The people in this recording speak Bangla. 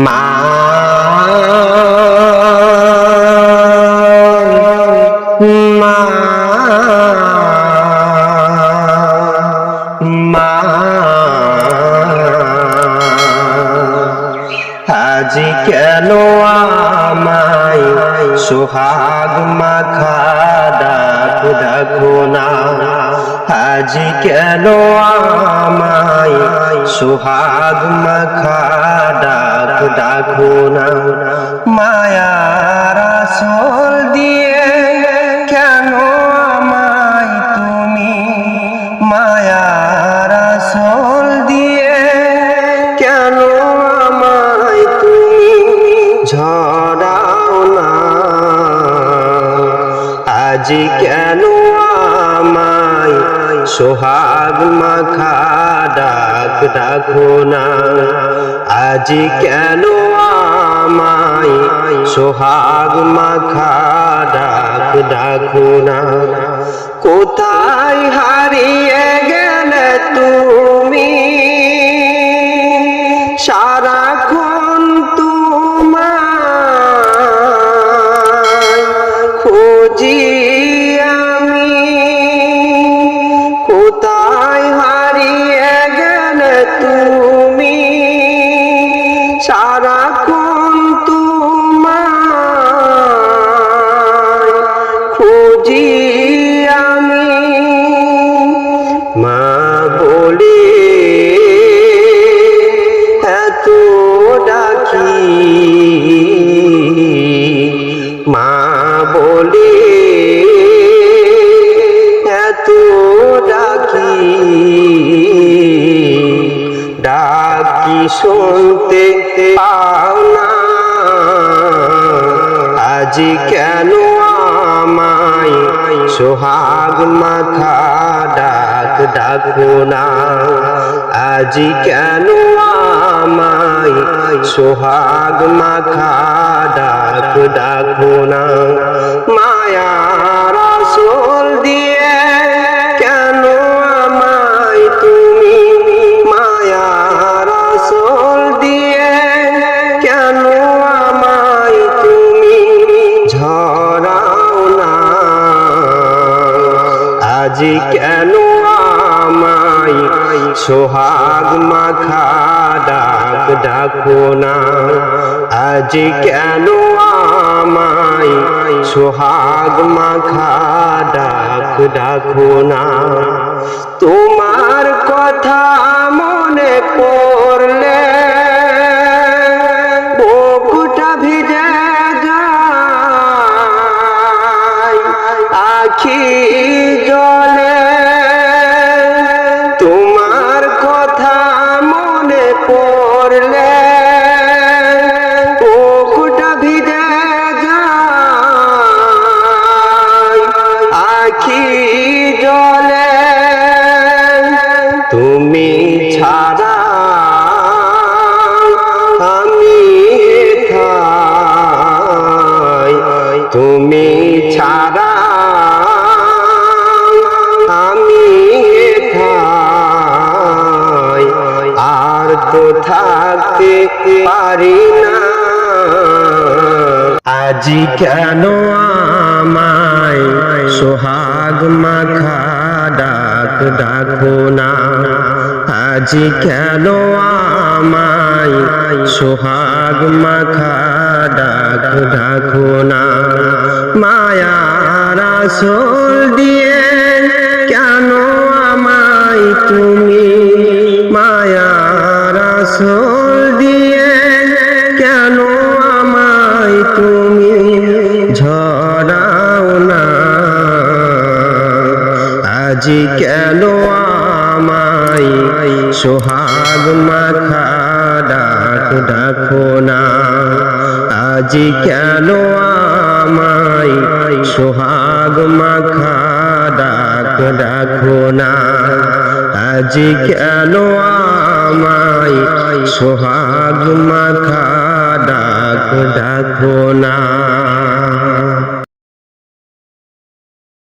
মা মা মা আজ কেন আমায় সোহাগ মাখা ডাক ডাকো না, আজ কেন আমায় সোহাগ মাখা ডাক ডাকো না। মায়ার আঁচল দিয়ে কেন আমায় তুমি, মায়ার আঁচল দিয়ে কেন আমায় তুমি ঝরাও না, আজ কেন আমায় সোহাগ মাখা ডাক ডাকো না, আজ কেন আমায় সোহাগ মাখা ডাক ডাকো না। কোথায় হারিয়ে গেলে তুমি, সারাক্ষণ তোমায় খুঁজি আমি, কোথায় হারিয়ে গেলে তুমি, সারাক্ষণ তোমায় খুঁজি আমি। মা বলে এত ডাকি, মা বলে এত ডাকি, ডাকি শুনতে পাও না, আজ কেন আমায় সোহাগ মাখা ডাক ডাকো না, আজ কেন আমায় সোহাগ মাখা ডাক ডাকো না। মায়ার আঁচল দিয়ে কেন আমায় তুমি, মায়ার আঁচল দিয়ে কেন আমায় তুমি ঝরাও না, আজ কেন আমায় সোহাগ মাখা ডাক ডাকো না, আজ কেন আমায় সোহাগ মাখা ডাক ডাকো না। তোমার কথা মনে পড়লে বুকটা ভিজে যায় আখি জলে, তোমার কথা মনে পড়লে বুকটা ভিজে যায় আখি জলে। তুমি ছাড়া আমি হেথায়, তুমি ছাড়া আমি হেথায়, আর তো থাকতে পারি না, আজ কেন আমায় সোহাগ মাখা ডাক ডাকো না, আজ কেন আমায় সোহাগ মাখা ডাক ডাকো না। মায়ার আঁচল দিয়ে কেন আমায় তুমি, মায়ার আঁচল দিয়ে কেন আমায় তুমি ঝরাও না, আজ কেন আমায় সোহাগ মাখা ডাক ডাকো না, আজ কেন আমায় সোহাগ মাখা ডাক ডাকো না, আজ কেন আমায় সোহাগ মাখা ডাক ডাকো না।